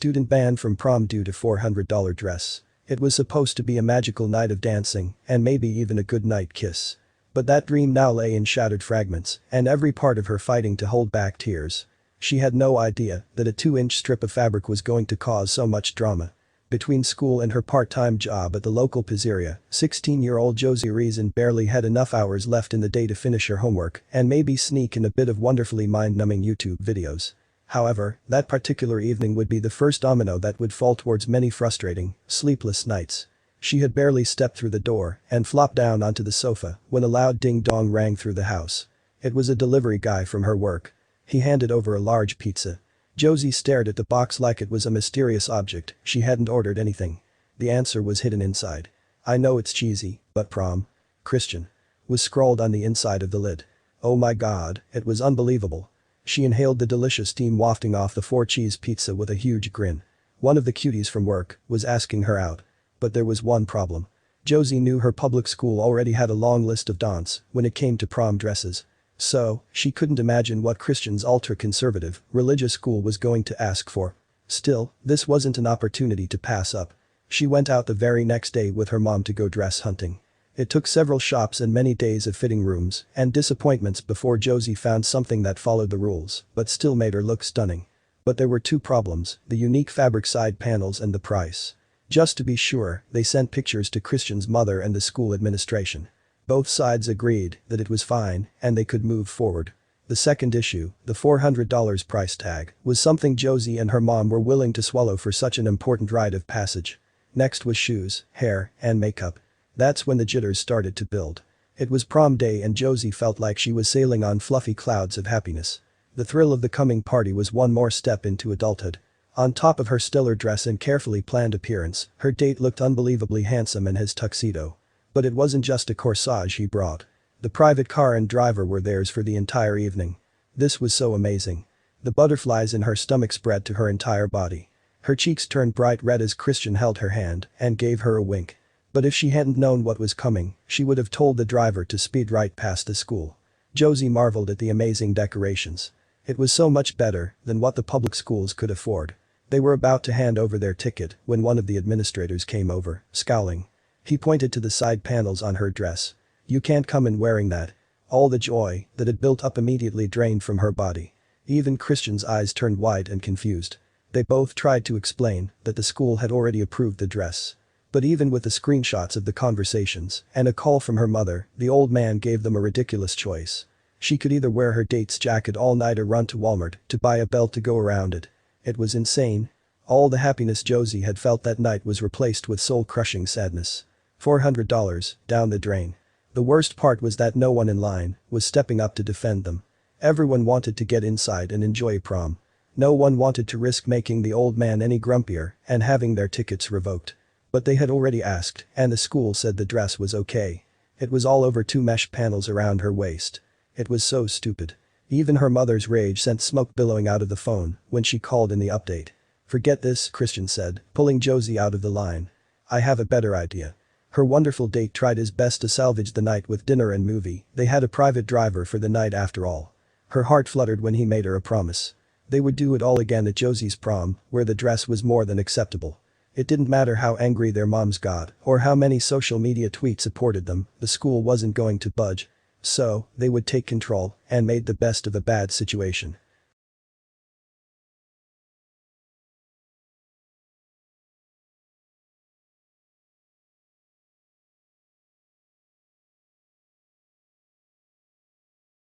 student banned from prom due to $400 dress. It was supposed to be a magical night of dancing and maybe even a good night kiss. But that dream now lay in shattered fragments and every part of her fighting to hold back tears. She had no idea that a 2-inch strip of fabric was going to cause so much drama. Between school and her part-time job at the local pizzeria, 16-year-old Josie Reason barely had enough hours left in the day to finish her homework and maybe sneak in a bit of wonderfully mind-numbing YouTube videos. However, that particular evening would be the first domino that would fall towards many frustrating, sleepless nights. She had barely stepped through the door and flopped down onto the sofa when a loud ding-dong rang through the house. It was a delivery guy from her work. He handed over a large pizza. Josie stared at the box like it was a mysterious object. She hadn't ordered anything. The answer was hidden inside. "I know it's cheesy, but prom. Christian," was scrawled on the inside of the lid. Oh my god, it was unbelievable. She inhaled the delicious steam wafting off the 4-cheese pizza with a huge grin. One of the cuties from work was asking her out. But there was one problem. Josie knew her public school already had a long list of don'ts when it came to prom dresses. So, she couldn't imagine what Christian's ultra-conservative, religious school was going to ask for. Still, this wasn't an opportunity to pass up. She went out the very next day with her mom to go dress hunting. It took several shops and many days of fitting rooms and disappointments before Josie found something that followed the rules but still made her look stunning. But there were two problems: the unique fabric side panels and the price. Just to be sure, they sent pictures to Christian's mother and the school administration. Both sides agreed that it was fine and they could move forward. The second issue, the $400 price tag, was something Josie and her mom were willing to swallow for such an important rite of passage. Next was shoes, hair, and makeup. That's when the jitters started to build. It was prom day and Josie felt like she was sailing on fluffy clouds of happiness. The thrill of the coming party was one more step into adulthood. On top of her stellar dress and carefully planned appearance, her date looked unbelievably handsome in his tuxedo. But it wasn't just a corsage he brought. The private car and driver were theirs for the entire evening. This was so amazing. The butterflies in her stomach spread to her entire body. Her cheeks turned bright red as Christian held her hand and gave her a wink. But if she hadn't known what was coming, she would have told the driver to speed right past the school. Josie marveled at the amazing decorations. It was so much better than what the public schools could afford. They were about to hand over their ticket when one of the administrators came over, scowling. He pointed to the side panels on her dress. "You can't come in wearing that." All the joy that had built up immediately drained from her body. Even Christian's eyes turned wide and confused. They both tried to explain that the school had already approved the dress. But even with the screenshots of the conversations and a call from her mother, the old man gave them a ridiculous choice. She could either wear her date's jacket all night or run to Walmart to buy a belt to go around it. It was insane. All the happiness Josie had felt that night was replaced with soul-crushing sadness. $400, down the drain. The worst part was that no one in line was stepping up to defend them. Everyone wanted to get inside and enjoy prom. No one wanted to risk making the old man any grumpier and having their tickets revoked. But they had already asked, and the school said the dress was okay. It was all over 2 mesh panels around her waist. It was so stupid. Even her mother's rage sent smoke billowing out of the phone when she called in the update. "Forget this," Christian said, pulling Josie out of the line. "I have a better idea." Her wonderful date tried his best to salvage the night with dinner and movie. They had a private driver for the night after all. Her heart fluttered when he made her a promise. They would do it all again at Josie's prom, where the dress was more than acceptable. It didn't matter how angry their moms got or how many social media tweets supported them, the school wasn't going to budge. So, they would take control and made the best of a bad situation.